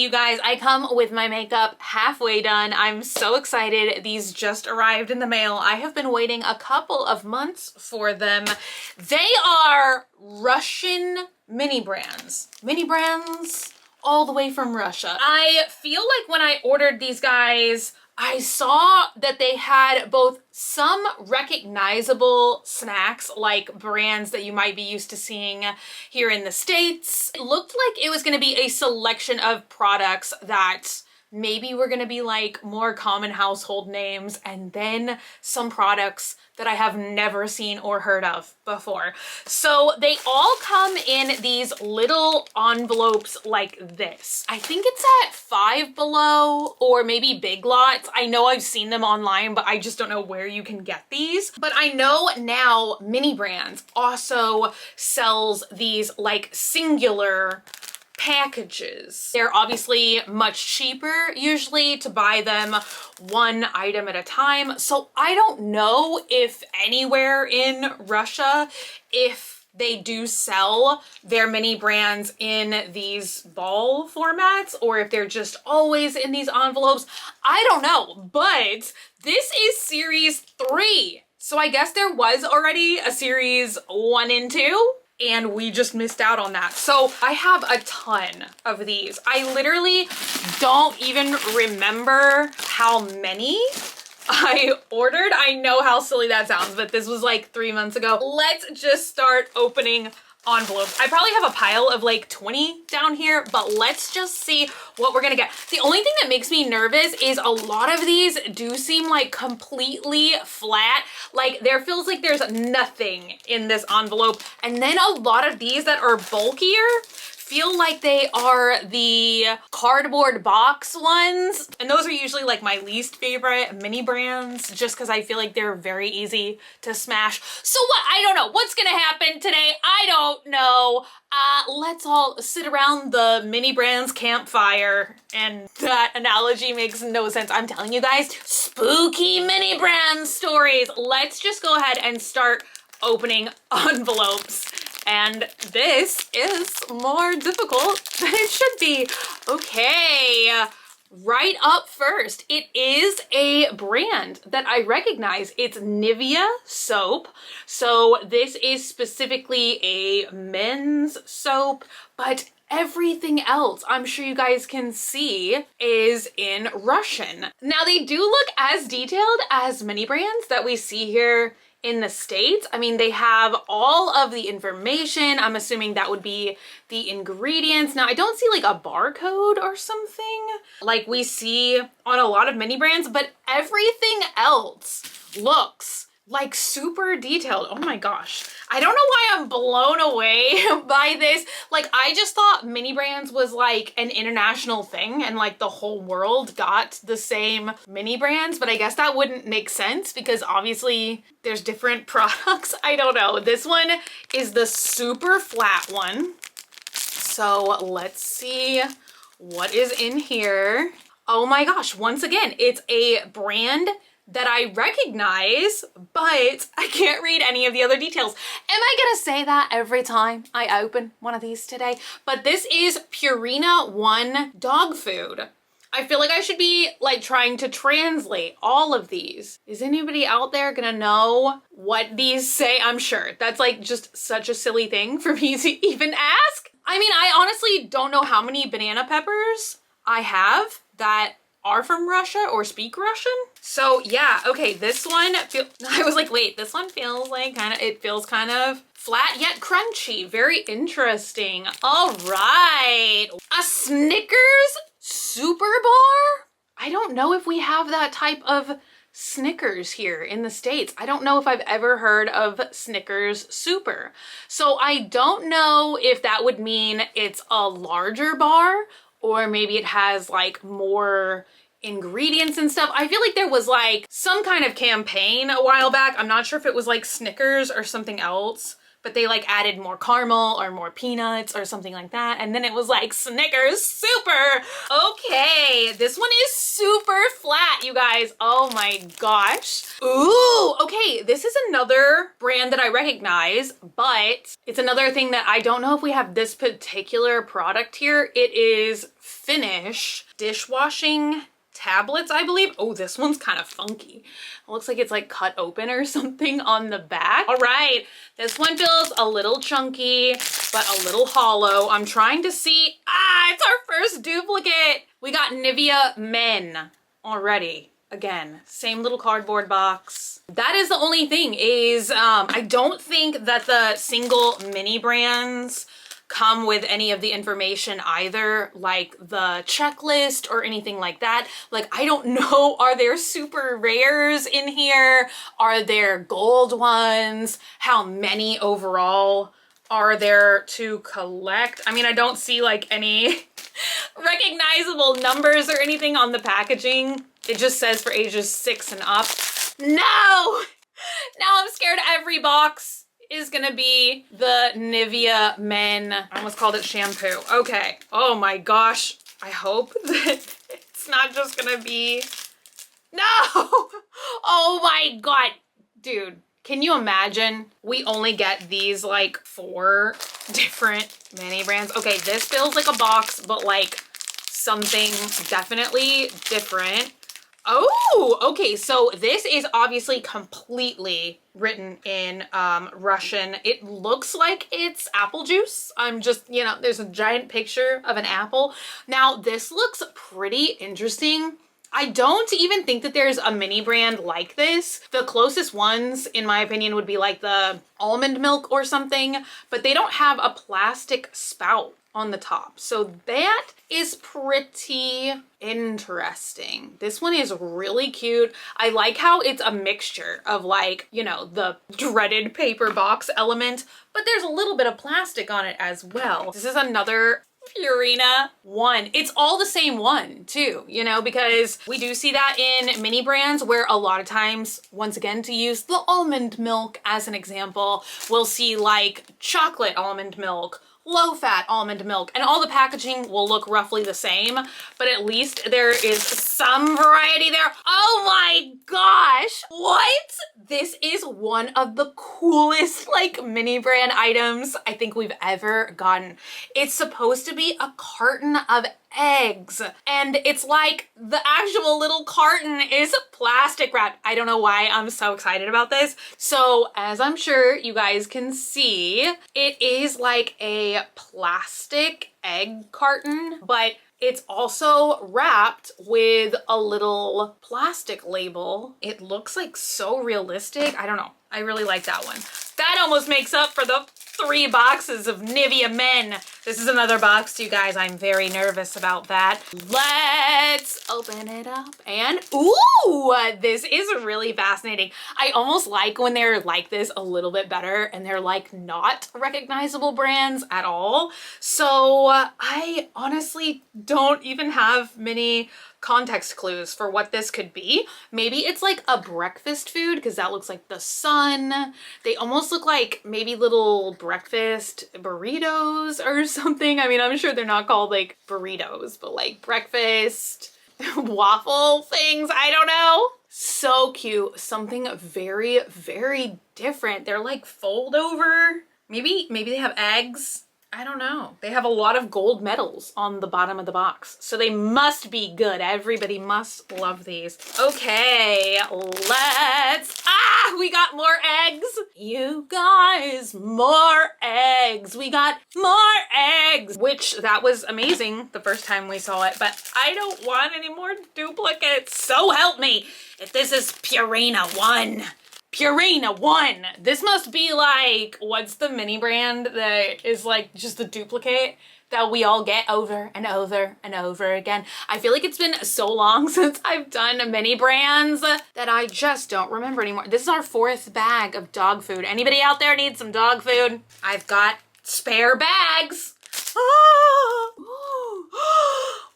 you guys, I come with my makeup halfway done. I'm so excited. These just arrived in the mail. I have been waiting a couple of months for them. They are Russian mini brands. Mini brands all the way from Russia. I feel like when I ordered these guys, I saw that they had both some recognizable snacks, like brands that you might be used to seeing here in the States. It looked like it was gonna be a selection of products that maybe were gonna be like more common household names, and then some products that I have never seen or heard of before. So they all come in these little envelopes like this. I think it's at Five Below or maybe Big Lots. I know I've seen them online, but I just don't know where you can get these. But I know now Mini Brands also sells these like singular packages. They're obviously much cheaper usually to buy them one item at a time. So I don't know if anywhere in Russia, if they do sell their mini brands in these ball formats or if they're just always in these envelopes. I don't know, but this is series 3. So I guess there was already a series 1 and 2. And we just missed out on that. So I have a ton of these. I literally don't even remember how many I ordered. I know how silly that sounds, but this was like 3 months ago. Let's just start opening envelopes. I probably have a pile of like 20 down here, but let's just see what we're gonna get. The only thing that makes me nervous is a lot of these do seem like completely flat. Like there feels like there's nothing in this envelope. And then a lot of these that are bulkier feel like they are the cardboard box ones. And those are usually like my least favorite mini brands just because I feel like they're very easy to smash. So what? I don't know. What's gonna happen today? I don't know. Let's all sit around the mini brands campfire. And that analogy makes no sense. I'm telling you guys, spooky mini brand stories. Let's just go ahead and start opening envelopes. And this is more difficult than it should be. Okay, right up first, it is a brand that I recognize. It's Nivea Soap. So this is specifically a men's soap, but everything else, I'm sure you guys can see, is in Russian. Now they do look as detailed as mini brands that we see here in the States. I mean, they have all of the information. I'm assuming that would be the ingredients. Now, I don't see like a barcode or something like we see on a lot of mini brands, but everything else looks like super detailed. Oh my gosh. I don't know why I'm blown away by this. Like, I just thought mini brands was like an international thing and like the whole world got the same mini brands, but I guess that wouldn't make sense because obviously there's different products. I don't know. This one is the super flat one. So let's see what is in here. Oh my gosh. Once again, it's a brand that I recognize, but I can't read any of the other details. Am I gonna say that every time I open one of these today? But this is Purina One Dog Food. I feel like I should be like trying to translate all of these. Is anybody out there gonna know what these say? I'm sure. That's like just such a silly thing for me to even ask. I mean, I honestly don't know how many banana peppers I have that are from Russia or speak Russian. So yeah, okay, this one, I was like, wait, this one feels like it feels kind of flat yet crunchy. Very interesting. All right, a Snickers Super Bar? I don't know if we have that type of Snickers here in the States. I don't know if I've ever heard of Snickers Super. So I don't know if that would mean it's a larger bar or maybe it has like more ingredients and stuff. I feel like there was like some kind of campaign a while back. I'm not sure if it was like Snickers or something else, but they like added more caramel or more peanuts or something like that. And then it was like Snickers Super. Okay, this one is super flat, you guys. Oh my gosh. Ooh, okay, this is another brand that I recognize, but it's another thing that I don't know if we have this particular product here. It is Finish dishwashing tablets, I believe. Oh, this one's kind of funky. It looks like it's like cut open or something on the back. All right, this one feels a little chunky, but a little hollow. I'm trying to see. Ah, it's our first duplicate. We got Nivea Men already. Again, same little cardboard box. That is the only thing is I don't think that the single mini brands come with any of the information either, like the checklist or anything like that. Like, I don't know, are there super rares in here? Are there gold ones? How many overall are there to collect? I mean, I don't see like any recognizable numbers or anything on the packaging. It just says for ages 6 and up. No! Now I'm scared every box is gonna be the Nivea Men. I almost called it shampoo. Okay. Oh my gosh. I hope that it's not just gonna be... No! Oh my god. Dude, can you imagine? We only get these like 4 different mini brands. Okay, this feels like a box, but like something definitely different. Oh, okay, so this is obviously completely written in Russian. It looks like it's apple juice. I'm just, you know, there's a giant picture of an apple. Now, this looks pretty interesting. I don't even think that there's a mini brand like this. The closest ones, in my opinion, would be like the almond milk or something, but they don't have a plastic spout on the top. So that is pretty interesting. This one is really cute. I like how it's a mixture of like, you know, the dreaded paper box element, but there's a little bit of plastic on it as well. This is another Purina one. It's all the same one too, you know, because we do see that in mini brands where a lot of times, once again, to use the almond milk as an example, we'll see like chocolate almond milk, low-fat almond milk, and all the packaging will look roughly the same, but at least there is some variety there. Oh my gosh, what? This is one of the coolest like mini brand items I think we've ever gotten. It's supposed to be a carton of eggs, and it's like the actual little carton is plastic wrapped. I don't know why I'm so excited about this. So as I'm sure you guys can see, it is like a plastic egg carton, but it's also wrapped with a little plastic label. It looks like so realistic. I don't know. I really like that one. That almost makes up for the 3 boxes of Nivea Men. This is another box, you guys. I'm very nervous about that. Let's open it up and ooh, this is really fascinating. I almost like when they're like this a little bit better and they're like not recognizable brands at all. So I honestly don't even have many context clues for what this could be. Maybe it's like a breakfast food because that looks like the sun. They almost look like maybe little breakfast burritos or something. I mean, I'm sure they're not called like burritos, but like breakfast waffle things. I don't know. So cute. Something very, very different. They're like fold over. Maybe they have eggs. I don't know. They have a lot of gold medals on the bottom of the box, so they must be good. Everybody must love these. Okay, we got more eggs. You guys, more eggs. We got more eggs, which that was amazing the first time we saw it, but I don't want any more duplicates. So help me if this is Purina One. Purina One. This must be like, what's the mini brand that is like just the duplicate that we all get over and over and over again? I feel like it's been so long since I've done mini brands that I just don't remember anymore. This is our 4th bag of dog food. Anybody out there need some dog food? I've got spare bags.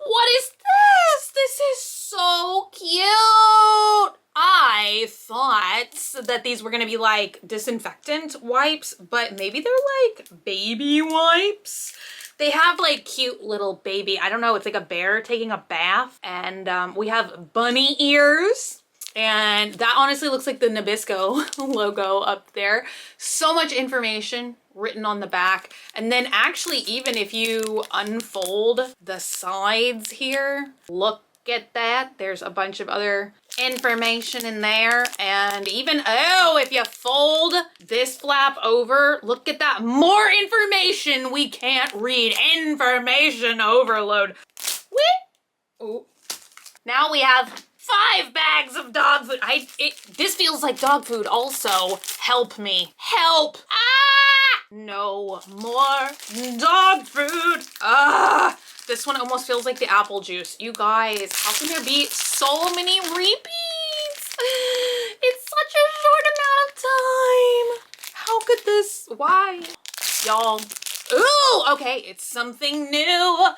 What is this? This is so cute. I thought that these were gonna be like disinfectant wipes, but maybe they're like baby wipes. They have like cute little baby, I don't know, it's like a bear taking a bath. And we have bunny ears. And that honestly looks like the Nabisco logo up there. So much information written on the back. And then actually, even if you unfold the sides here, look at that. There's a bunch of other information in there. And even, oh, if you fold this flap over, look at that. More information we can't read. Information overload. Oh. Now we have 5 bags of dog food. This feels like dog food also. Help me. Help. Ah! No more dog food. Ah! This one almost feels like the apple juice. You guys, how can there be so many repeats? It's such a short amount of time. How could this, why? Y'all. Ooh, okay, it's something new.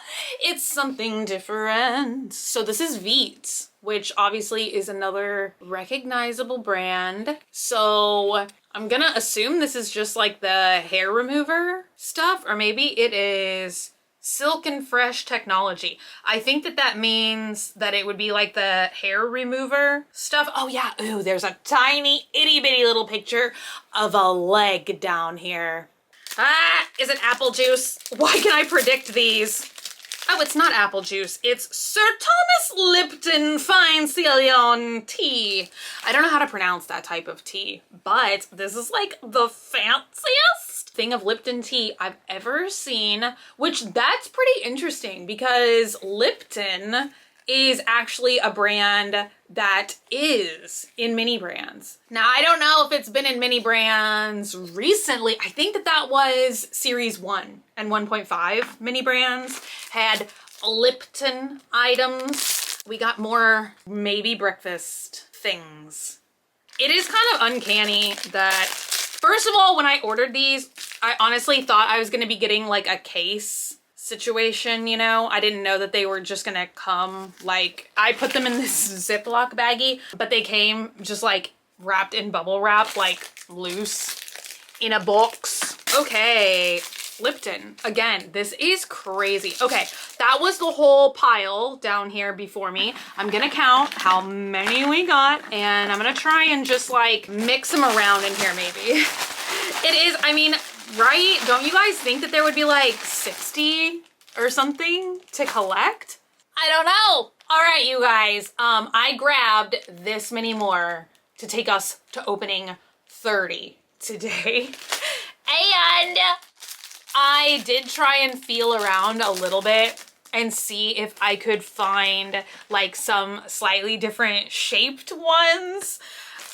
It's something different. So this is Veet, which obviously is another recognizable brand. So I'm gonna assume this is just like the hair remover stuff, or maybe it is Silk and Fresh technology. I think that means that it would be like the hair remover stuff. Oh yeah, ooh, there's a tiny itty bitty little picture of a leg down here. Ah, is it apple juice? Why can I predict these? Oh, it's not apple juice. It's Sir Thomas Lipton Fine Ceylon tea. I don't know how to pronounce that type of tea, but this is like the fanciest thing of Lipton tea I've ever seen, which that's pretty interesting because Lipton is actually a brand that is in mini brands. Now, I don't know if it's been in mini brands recently. I think that was series 1 and 1.5 mini brands had Lipton items. We got more maybe breakfast things. It is kind of uncanny that, first of all, when I ordered these, I honestly thought I was gonna be getting like a case situation, you know? I didn't know that they were just gonna come, like, I put them in this Ziploc baggie, but they came just like wrapped in bubble wrap, like loose in a box. Okay, Lipton. Again, this is crazy. Okay, that was the whole pile down here before me. I'm gonna count how many we got, and I'm gonna try and just like mix them around in here maybe. It is, I mean, right? Don't you guys think that there would be like 60 or something to collect? I don't know. All right, you guys. I grabbed this many more to take us to opening 30 today. And I did try and feel around a little bit and see if I could find like some slightly different shaped ones.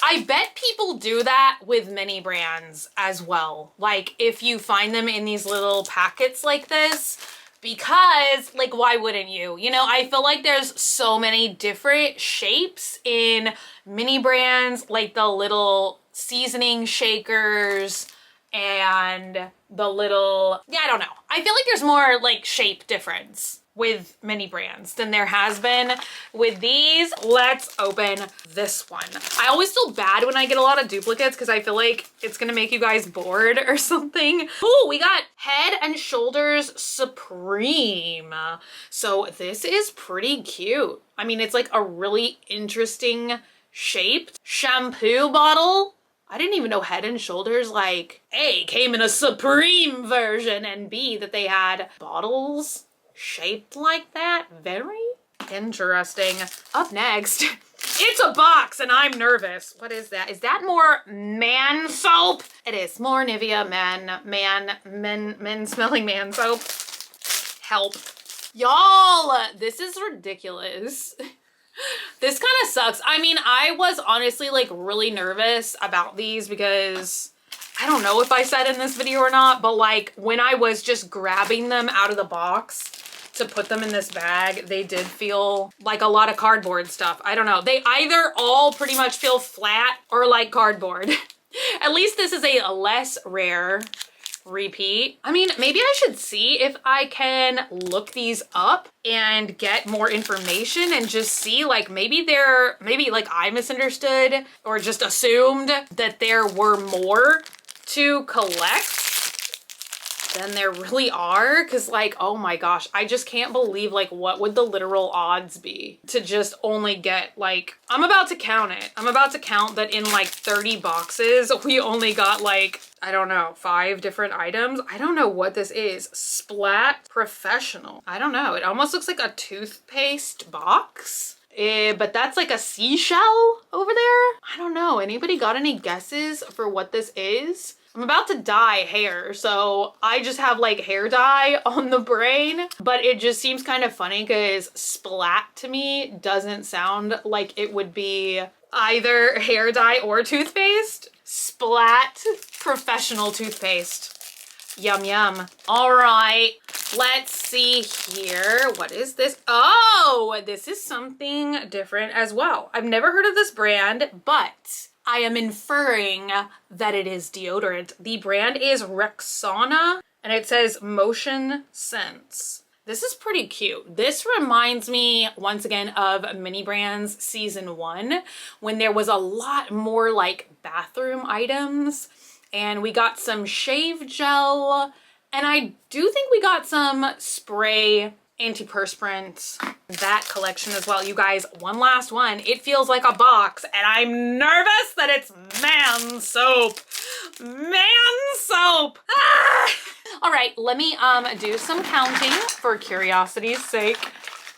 I bet people do that with many brands as well. Like if you find them in these little packets like this, because like, why wouldn't you? You know, I feel like there's so many different shapes in mini brands, like the little seasoning shakers and the little, yeah, I don't know. I feel like there's more like shape difference with mini brands than there has been with these. Let's open this one. I always feel bad when I get a lot of duplicates because I feel like it's gonna make you guys bored or something. Oh, we got Head and Shoulders Supreme. So this is pretty cute. I mean, it's like a really interesting shaped shampoo bottle. I didn't even know Head and Shoulders, like, A, came in a Supreme version, and B, that they had bottles shaped like that. Very interesting. Up next, it's a box and I'm nervous. What is that? Is that more man soap? It is more Nivea men smelling man soap. Help. Y'all, this is ridiculous. This kind of sucks. I mean, I was honestly like really nervous about these because I don't know if I said in this video or not, but like when I was just grabbing them out of the box to put them in this bag, they did feel like a lot of cardboard stuff. I don't know. They either all pretty much feel flat or like cardboard. At least this is a less rare repeat. I mean, maybe I should see if I can look these up and get more information and just see, like, maybe like I misunderstood or just assumed that there were more to collect than there really are. Cause like, oh my gosh, I just can't believe, like, what would the literal odds be to just only get, like, I'm about to count it. I'm about to count that in like 30 boxes, we only got like, I don't know, 5 different items. I don't know what this is. Splat Professional. I don't know. It almost looks like a toothpaste box. But that's like a seashell over there. I don't know. Anybody got any guesses for what this is? I'm about to dye hair, so I just have like hair dye on the brain, but it just seems kind of funny because splat to me doesn't sound like it would be either hair dye or toothpaste. Splat Professional Toothpaste. Yum, yum. All right, let's see here. What is this? Oh, this is something different as well. I've never heard of this brand, but I am inferring that it is deodorant. The brand is Rexona, and it says Motion Sense. This is pretty cute. This reminds me, once again, of Mini Brands Season 1, when there was a lot more like bathroom items, and we got some shave gel, and I do think we got some spray antiperspirant, that collection as well. You guys, one last one. It feels like a box, and I'm nervous that it's man soap. Man soap. Ah! All right, let me do some counting for curiosity's sake,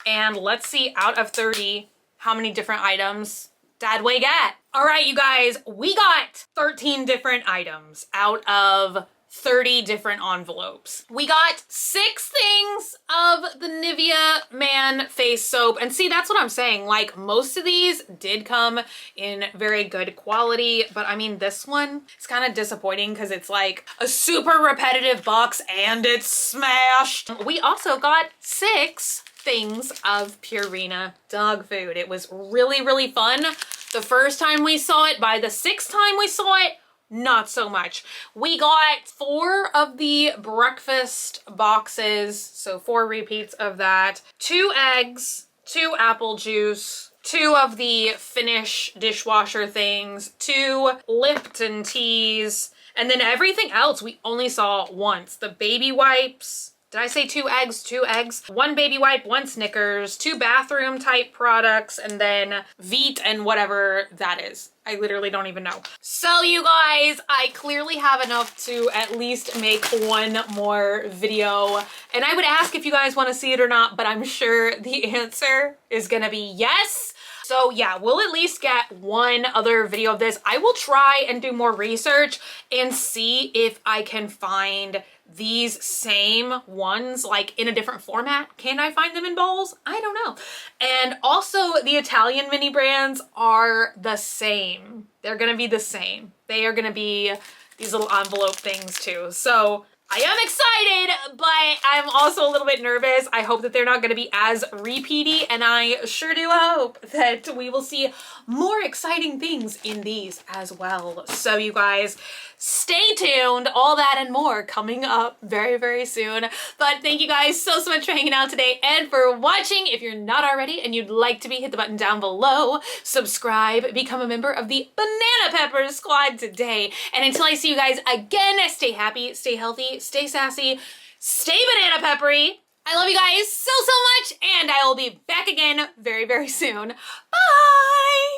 and let's see out of 30 how many different items did we get. All right, you guys, we got 13 different items out of 30 different envelopes. We got 6 things of the Nivea Man face soap. And see, that's what I'm saying. Like, most of these did come in very good quality, but I mean, this one is kind of disappointing because it's like a super repetitive box and it's smashed. We also got 6 things of Purina Dog Food. It was really, really fun the first time we saw it. By the 6th time we saw it, not so much. We got 4 of the breakfast boxes, so 4 repeats of that, 2 eggs, 2 apple juice, 2 of the Finish dishwasher things, 2 Lipton teas, and then everything else we only saw once. The baby wipes. Did I say 2 eggs? 2 eggs. 1 baby wipe, 1 Snickers, 2 bathroom type products, and then Veet and whatever that is. I literally don't even know. So you guys, I clearly have enough to at least make one more video. And I would ask if you guys want to see it or not, but I'm sure the answer is gonna be yes. So yeah, we'll at least get one other video of this. I will try and do more research and see if I can find these same ones like in a different format. Can I find them in bowls? I don't know. And also the Italian mini brands are the same. They're gonna be the same. They are gonna be these little envelope things too. So I am excited, but I'm also a little bit nervous. I hope that they're not going to be as repeaty, and I sure do hope that we will see more exciting things in these as well. So you guys, stay tuned. All that and more coming up very, very soon. But thank you guys so much for hanging out today and for watching. If you're not already and you'd like to be, hit the button down below, subscribe, become a member of the Banana Pepper Squad today. And until I see you guys again, stay happy, stay healthy, stay sassy, stay banana peppery. I love you guys so much, and I will be back again very, very soon. Bye!